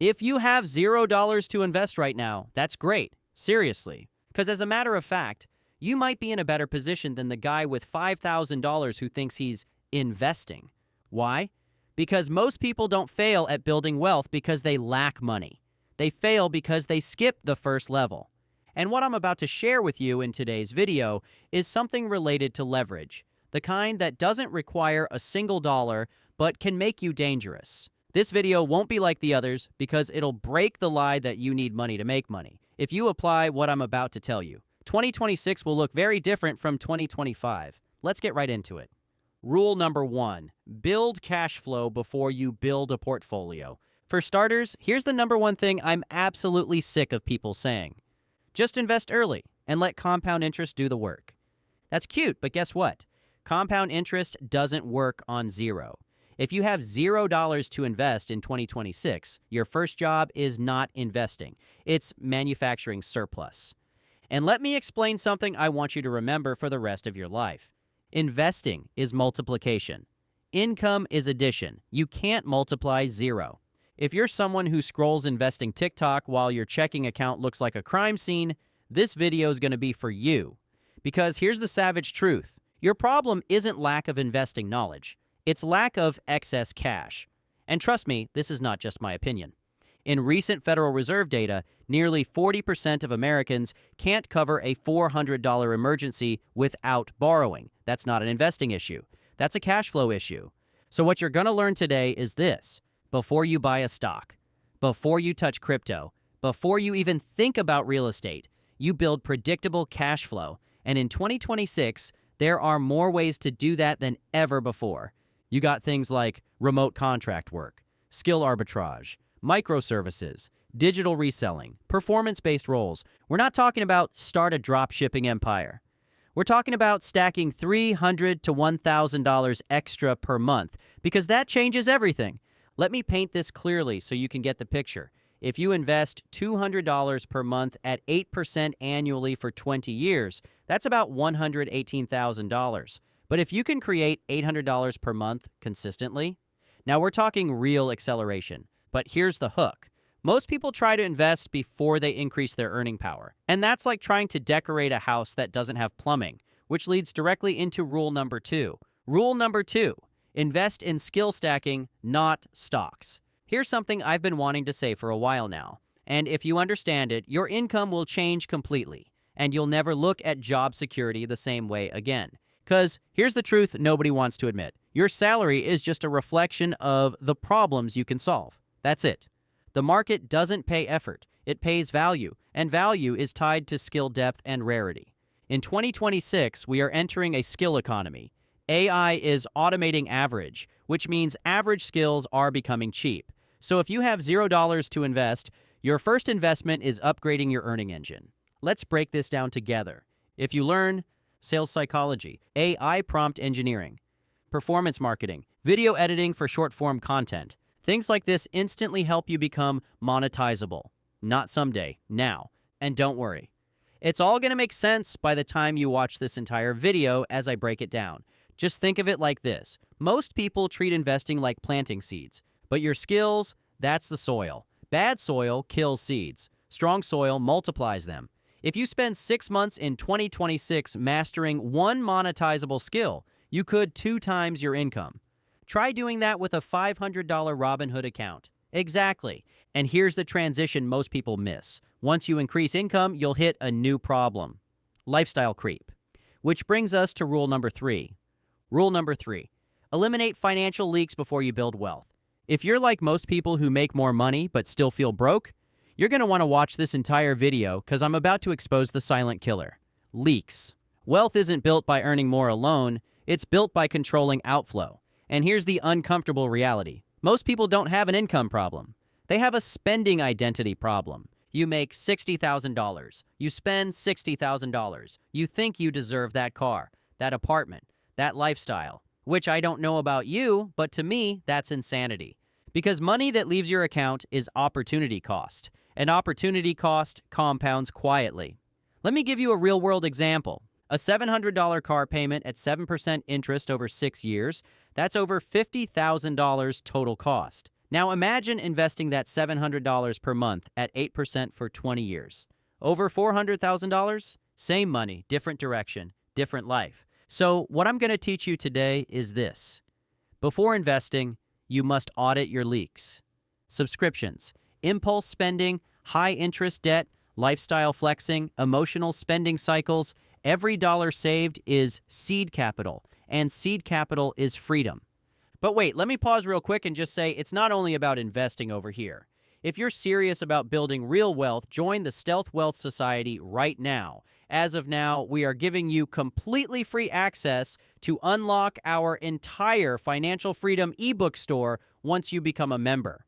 If you have $0 to invest right now, that's great. Seriously. Because as a matter of fact, you might be in a better position than the guy with $5,000 who thinks he's investing. Why? Because most people don't fail at building wealth because they lack money. They fail because they skip the first level. And what I'm about to share with you in today's video is something related to leverage, the kind that doesn't require a single dollar but can make you dangerous. This video won't be like the others because it'll break the lie that you need money to make money. If you apply what I'm about to tell you, 2026 will look very different from 2025. Let's get right into it. Rule number 1, build cash flow before you build a portfolio. For starters, here's the number one thing I'm absolutely sick of people saying. Just invest early and let compound interest do the work. That's cute, but guess what? Compound interest doesn't work on zero. If you have $0 to invest in 2026, your first job is not investing. It's manufacturing surplus. And let me explain something I want you to remember for the rest of your life. Investing is multiplication. Income is addition. You can't multiply zero. If you're someone who scrolls investing TikTok while your checking account looks like a crime scene, this video is going to be for you. Because here's the savage truth. Your problem isn't lack of investing knowledge. It's lack of excess cash. And trust me, this is not just my opinion. In recent Federal Reserve data, nearly 40% of Americans can't cover a $400 emergency without borrowing. That's not an investing issue. That's a cash flow issue. So what you're going to learn today is this. Before you buy a stock, before you touch crypto, before you even think about real estate, you build predictable cash flow. And in 2026, there are more ways to do that than ever before. You got things like remote contract work, skill arbitrage, microservices, digital reselling, performance-based roles. We're not talking about start a drop shipping empire. We're talking about stacking $300 to $1,000 extra per month because that changes everything. Let me paint this clearly so you can get the picture. If you invest $200 per month at 8% annually for 20 years, that's about $118,000. But if you can create $800 per month consistently, now we're talking real acceleration. But here's the hook. Most people try to invest before they increase their earning power. And that's like trying to decorate a house that doesn't have plumbing, which leads directly into rule number 2. Rule number 2, invest in skill stacking, not stocks. Here's something I've been wanting to say for a while now. And if you understand it, your income will change completely. And you'll never look at job security the same way again. Because here's the truth nobody wants to admit. Your salary is just a reflection of the problems you can solve. That's it. The market doesn't pay effort. It pays value. And value is tied to skill depth and rarity. In 2026, we are entering a skill economy. AI is automating average, which means average skills are becoming cheap. So if you have $0 to invest, your first investment is upgrading your earning engine. Let's break this down together. If you learn sales psychology, AI prompt engineering, performance marketing, video editing for short-form content, things like this instantly help you become monetizable. Not someday, now. And don't worry. It's all going to make sense by the time you watch this entire video as I break it down. Just think of it like this. Most people treat investing like planting seeds, but your skills, that's the soil. Bad soil kills seeds. Strong soil multiplies them. If you spend 6 months in 2026 mastering one monetizable skill, you could 2 times your income. Try doing that with a $500 Robinhood account. Exactly. And here's the transition most people miss. Once you increase income, you'll hit a new problem. Lifestyle creep. Which brings us to rule number 3. Rule number 3. Eliminate financial leaks before you build wealth. If you're like most people who make more money but still feel broke, you're going to want to watch this entire video because I'm about to expose the silent killer. Leaks. Wealth isn't built by earning more alone, it's built by controlling outflow. And here's the uncomfortable reality. Most people don't have an income problem. They have a spending identity problem. You make $60,000. You spend $60,000. You think you deserve that car, that apartment, that lifestyle, which I don't know about you, but to me, that's insanity. Because money that leaves your account is opportunity cost. And opportunity cost compounds quietly. Let me give you a real-world example. A $700 car payment at 7% interest over 6 years, that's over $50,000 total cost. Now imagine investing that $700 per month at 8% for 20 years. Over $400,000? Same money, different direction, different life. So what I'm going to teach you today is this. Before investing, you must audit your leaks. Subscriptions, impulse spending, high interest debt, lifestyle flexing, emotional spending cycles, every dollar saved is seed capital, and seed capital is freedom. But wait, let me pause real quick and just say it's not only about investing over here. If you're serious about building real wealth, join the Stealth Wealth Society right now. As of now, we are giving you completely free access to unlock our entire financial freedom ebook store once you become a member.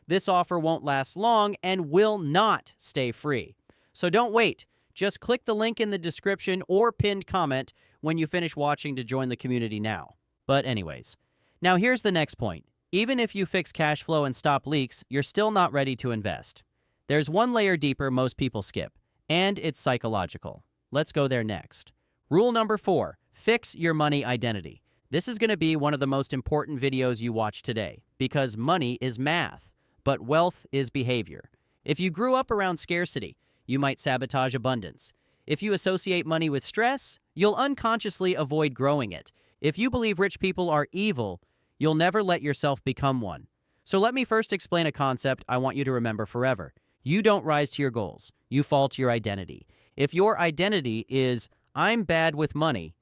This offer won't last long and will not stay free. So don't wait. Just click the link in the description or pinned comment when you finish watching to join the community now. But anyways, now here's the next point. Even if you fix cash flow and stop leaks, you're still not ready to invest. There's one layer deeper most people skip, and it's psychological. Let's go there next. Rule number 4, fix your money identity. This is going to be one of the most important videos you watch today, because money is math, but wealth is behavior. If you grew up around scarcity, you might sabotage abundance. If you associate money with stress, you'll unconsciously avoid growing it. If you believe rich people are evil, you'll never let yourself become one. So let me first explain a concept I want you to remember forever. You don't rise to your goals. You fall to your identity. If your identity is, I'm bad with money,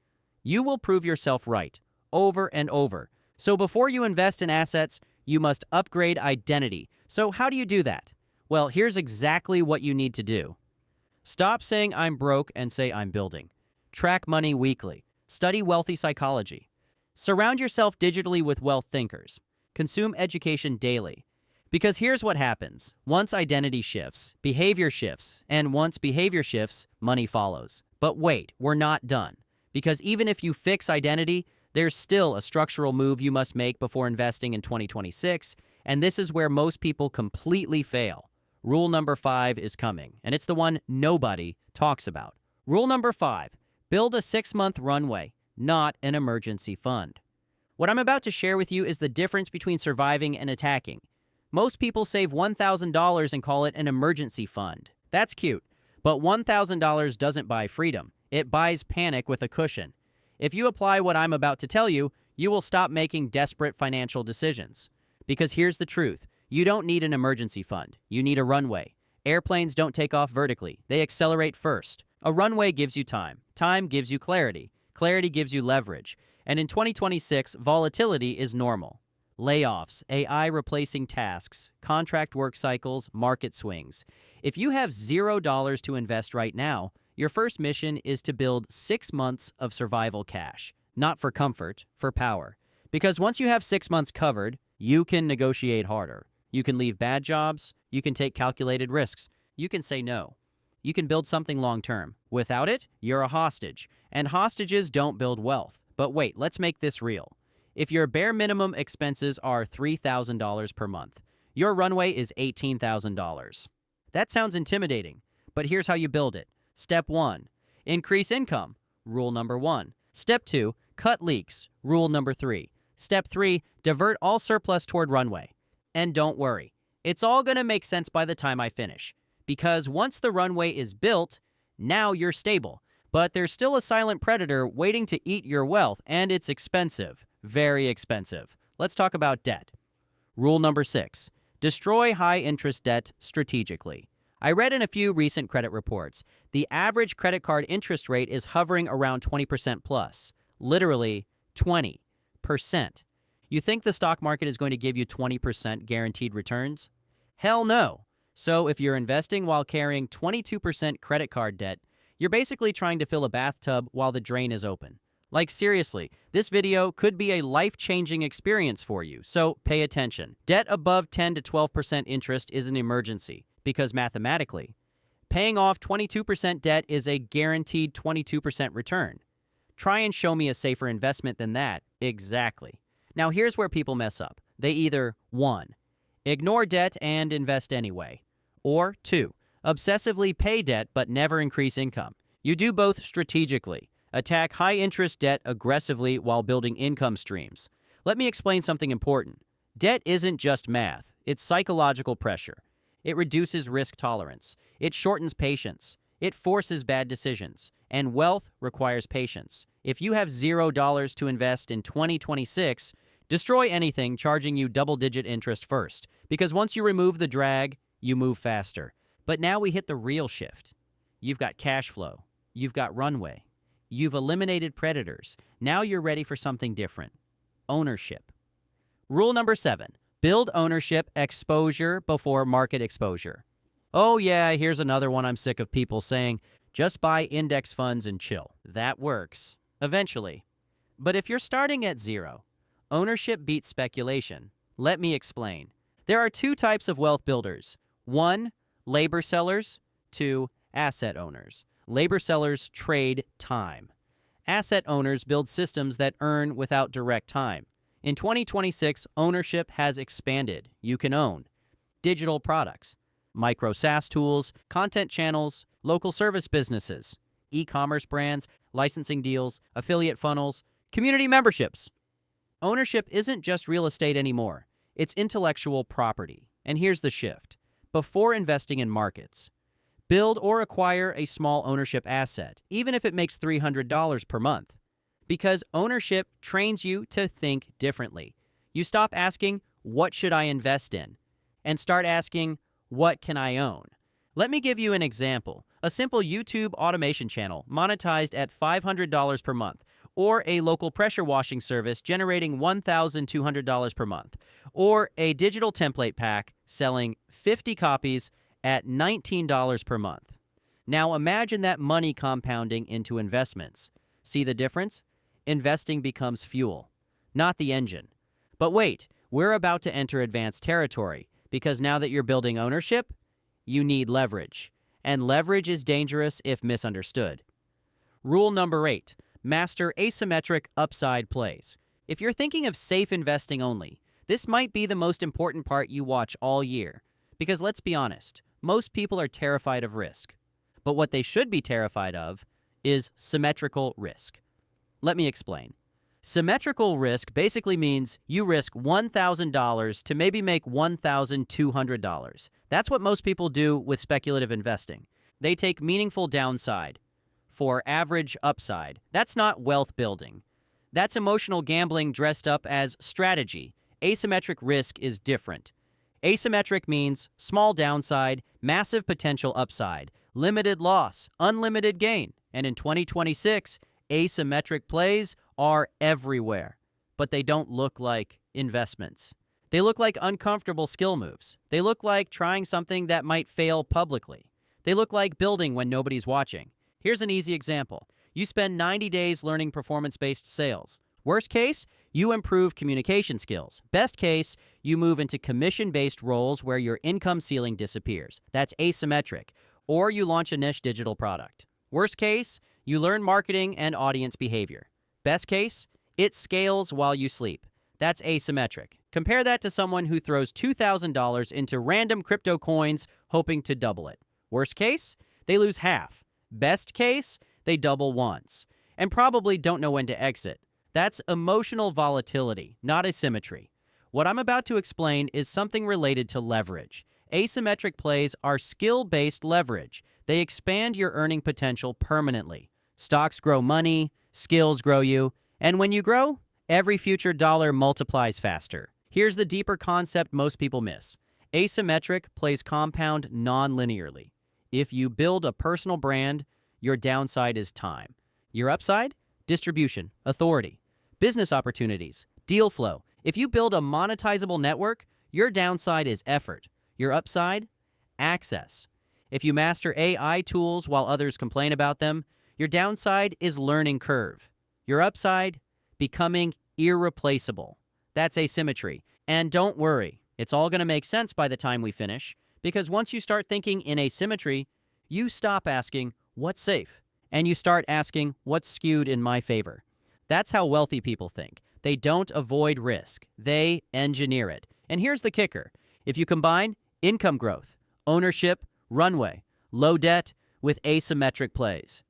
you will prove yourself right over and over. So before you invest in assets, you must upgrade identity. So how do you do that? Well, here's exactly what you need to do. Stop saying I'm broke and say I'm building. Track money weekly. Study wealthy psychology. Surround yourself digitally with wealth thinkers. Consume education daily. Because here's what happens. Once identity shifts, behavior shifts, and once behavior shifts, money follows. But wait, we're not done. Because even if you fix identity, there's still a structural move you must make before investing in 2026, and this is where most people completely fail. Rule number 5 is coming, and it's the one nobody talks about. Rule number 5, build a 6-month runway, not an emergency fund. What I'm about to share with you is the difference between surviving and attacking. Most people save $1,000 and call it an emergency fund. That's cute, but $1,000 doesn't buy freedom. It buys panic with a cushion. If you apply what I'm about to tell you, you will stop making desperate financial decisions. Because here's the truth. You don't need an emergency fund. You need a runway. Airplanes don't take off vertically. They accelerate first. A runway gives you time. Time gives you clarity. Clarity gives you leverage. And in 2026, volatility is normal. Layoffs, AI replacing tasks, contract work cycles, market swings. If you have $0 to invest right now, your first mission is to build 6 months of survival cash. Not for comfort, for power. Because once you have 6 months covered, you can negotiate harder. You can leave bad jobs. You can take calculated risks. You can say no. You can build something long-term. Without it, you're a hostage. And hostages don't build wealth. But wait, let's make this real. If your bare minimum expenses are $3,000 per month, your runway is $18,000. That sounds intimidating, but here's how you build it. Step 1, increase income. Rule number 1. Step 2, cut leaks. Rule number 3. Step 3, divert all surplus toward runway. And don't worry, it's all going to make sense by the time I finish. Because once the runway is built, now you're stable. But there's still a silent predator waiting to eat your wealth, and it's expensive. Very expensive. Let's talk about debt. Rule number 6. Destroy high-interest debt strategically. I read in a few recent credit reports, the average credit card interest rate is hovering around 20% plus. Literally 20%. You think the stock market is going to give you 20% guaranteed returns? Hell no. So if you're investing while carrying 22% credit card debt, you're basically trying to fill a bathtub while the drain is open. Like seriously, this video could be a life-changing experience for you, so pay attention. Debt above 10 to 12% interest is an emergency, because mathematically, paying off 22% debt is a guaranteed 22% return. Try and show me a safer investment than that. Exactly. Now here's where people mess up. They either 1. Ignore debt and invest anyway. Or 2. Obsessively pay debt but never increase income. You do both strategically. Attack high-interest debt aggressively while building income streams. Let me explain something important. Debt isn't just math, it's psychological pressure. It reduces risk tolerance. It shortens patience. It forces bad decisions. And wealth requires patience. If you have $0 to invest in 2026, destroy anything charging you double-digit interest first, because once you remove the drag, you move faster. But now we hit the real shift. You've got cash flow. You've got runway. You've eliminated predators. Now you're ready for something different. Ownership. Rule number 7. Build ownership exposure before market exposure. Oh yeah, here's another one I'm sick of people saying, just buy index funds and chill. That works. Eventually. But if you're starting at 0, ownership beats speculation. Let me explain. There are 2 types of wealth builders. 1, labor sellers. 2, asset owners. Labor sellers trade time. Asset owners build systems that earn without direct time. In 2026, ownership has expanded. You can own digital products, micro SaaS tools, content channels, local service businesses, e-commerce brands, licensing deals, affiliate funnels, community memberships. Ownership isn't just real estate anymore. It's intellectual property. And here's the shift. Before investing in markets, build or acquire a small ownership asset, even if it makes $300 per month. Because ownership trains you to think differently. You stop asking, what should I invest in? And start asking, what can I own? Let me give you an example. A simple YouTube automation channel monetized at $500 per month, or a local pressure washing service generating $1,200 per month, or a digital template pack selling 50 copies at $19 per month. Now imagine that money compounding into investments. See the difference? Investing becomes fuel, not the engine. But wait, we're about to enter advanced territory, because now that you're building ownership, you need leverage. And leverage is dangerous if misunderstood. Rule number 8, master asymmetric upside plays. If you're thinking of safe investing only, this might be the most important part you watch all year. Because let's be honest, most people are terrified of risk. But what they should be terrified of is symmetrical risk. Let me explain. Symmetrical risk basically means you risk $1,000 to maybe make $1,200. That's what most people do with speculative investing. They take meaningful downside for average upside. That's not wealth building. That's emotional gambling dressed up as strategy. Asymmetric risk is different. Asymmetric means small downside, massive potential upside, limited loss, unlimited gain. And in 2026, asymmetric plays are everywhere, but they don't look like investments. They look like uncomfortable skill moves. They look like trying something that might fail publicly. They look like building when nobody's watching. Here's an easy example. You spend 90 days learning performance-based sales. Worst case, you improve communication skills. Best case, you move into commission-based roles where your income ceiling disappears. That's asymmetric. Or you launch a niche digital product. Worst case, you learn marketing and audience behavior. Best case, it scales while you sleep. That's asymmetric. Compare that to someone who throws $2,000 into random crypto coins hoping to double it. Worst case, they lose half. Best case, they double once. And probably don't know when to exit. That's emotional volatility, not asymmetry. What I'm about to explain is something related to leverage. Asymmetric plays are skill-based leverage. They expand your earning potential permanently. Stocks grow money, skills grow you, and when you grow, every future dollar multiplies faster. Here's the deeper concept most people miss. Asymmetric plays compound non-linearly. If you build a personal brand, your downside is time. Your upside? Distribution, authority, business opportunities, deal flow. If you build a monetizable network, your downside is effort. Your upside? Access. If you master AI tools while others complain about them, your downside is learning curve. Your upside? Becoming irreplaceable. That's asymmetry. And don't worry, it's all going to make sense by the time we finish, because once you start thinking in asymmetry, you stop asking, what's safe? And you start asking, what's skewed in my favor? That's how wealthy people think. They don't avoid risk. They engineer it. And here's the kicker. If you combine income growth, ownership, runway, low debt with asymmetric plays,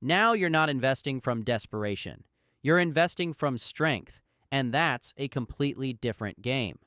now you're not investing from desperation. You're investing from strength, and that's a completely different game.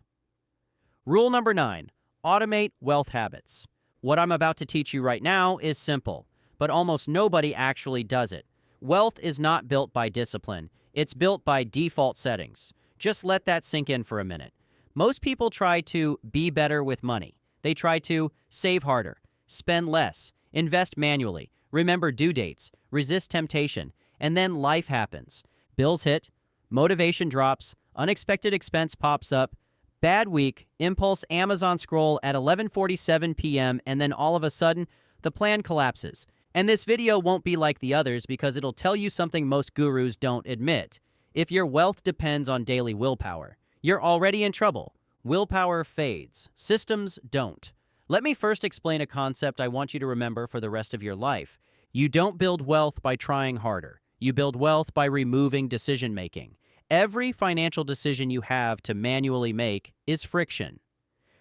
Rule number 9, automate wealth habits. What I'm about to teach you right now is simple, but almost nobody actually does it. Wealth is not built by discipline. It's built by default settings. Just let that sink in for a minute. Most people try to be better with money. They try to save harder, spend less, invest manually, remember due dates, resist temptation, and then life happens. Bills hit, motivation drops, unexpected expense pops up, bad week, impulse Amazon scroll at 11:47 p.m., and then all of a sudden, the plan collapses. And this video won't be like the others because it'll tell you something most gurus don't admit. If your wealth depends on daily willpower, you're already in trouble. Willpower fades. Systems don't. Let me first explain a concept I want you to remember for the rest of your life. You don't build wealth by trying harder. You build wealth by removing decision-making. Every financial decision you have to manually make is friction.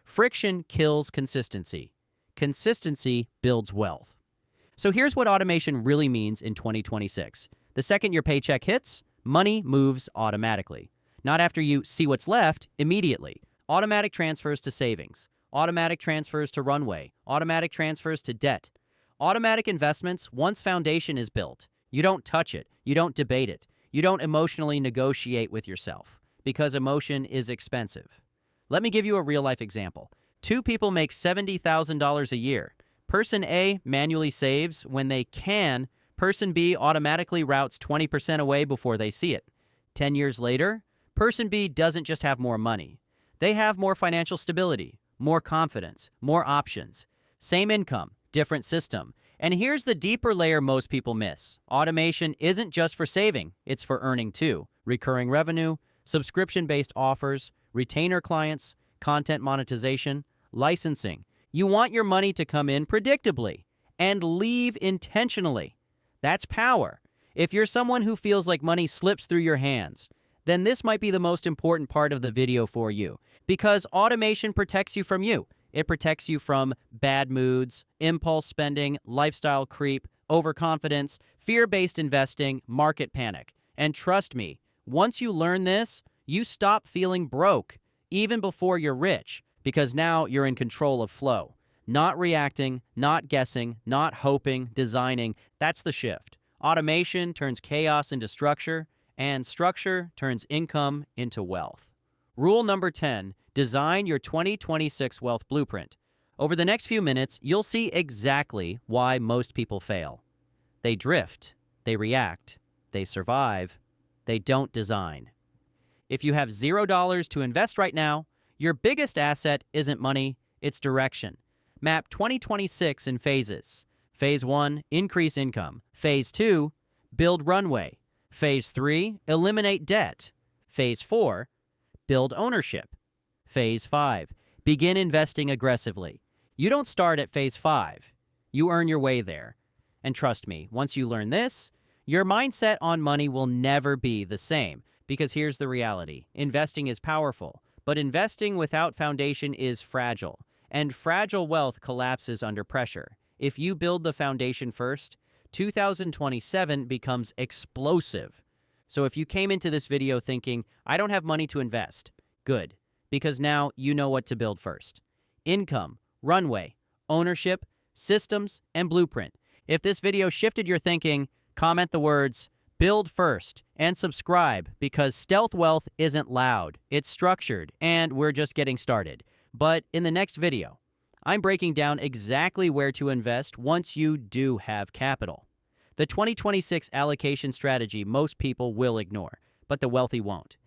Friction kills consistency. Consistency builds wealth. So here's what automation really means in 2026. The second your paycheck hits, money moves automatically. Not after you see what's left, immediately. Automatic transfers to savings. Automatic transfers to runway. Automatic transfers to debt. Automatic investments, once foundation is built. You don't touch it. You don't debate it. You don't emotionally negotiate with yourself because emotion is expensive. Let me give you a real-life example. Two people make $70,000 a year. Person A manually saves when they can. Person B automatically routes 20% away before they see it. 10 years later, Person B doesn't just have more money. They have more financial stability, more confidence, more options. Same income, different system. And here's the deeper layer most people miss. Automation isn't just for saving, it's for earning too. Recurring revenue, subscription-based offers, retainer clients, content monetization, licensing. You want your money to come in predictably and leave intentionally. That's power. If you're someone who feels like money slips through your hands, then this might be the most important part of the video for you because automation protects you from you. It protects you from bad moods, impulse spending, lifestyle creep, overconfidence, fear-based investing, market panic. And trust me, once you learn this, you stop feeling broke, even before you're rich, because now you're in control of flow. Not reacting, not guessing, not hoping, designing. That's the shift. Automation turns chaos into structure, and structure turns income into wealth. Rule number 10, design your 2026 wealth blueprint. Over the next few minutes, you'll see exactly why most people fail. They drift, they react, they survive, they don't design. If you have $0 to invest right now, your biggest asset isn't money, it's direction. Map 2026 in phases. Phase 1, increase income. Phase 2, build runway. Phase 3, eliminate debt. Phase 4, build ownership. Phase 5, begin investing aggressively. You don't start at Phase 5. You earn your way there. And trust me, once you learn this, your mindset on money will never be the same. Because here's the reality. Investing is powerful, but investing without foundation is fragile. And fragile wealth collapses under pressure. If you build the foundation first, 2027 becomes explosive. So if you came into this video thinking, I don't have money to invest, good, because now you know what to build first. Income, runway, ownership, systems, and blueprint. If this video shifted your thinking, comment the words, build first, and subscribe, because stealth wealth isn't loud, it's structured, and we're just getting started. But in the next video, I'm breaking down exactly where to invest once you do have capital. The 2026 allocation strategy most people will ignore, but the wealthy won't.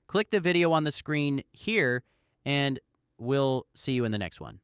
Click the video on the screen here, and we'll see you in the next one.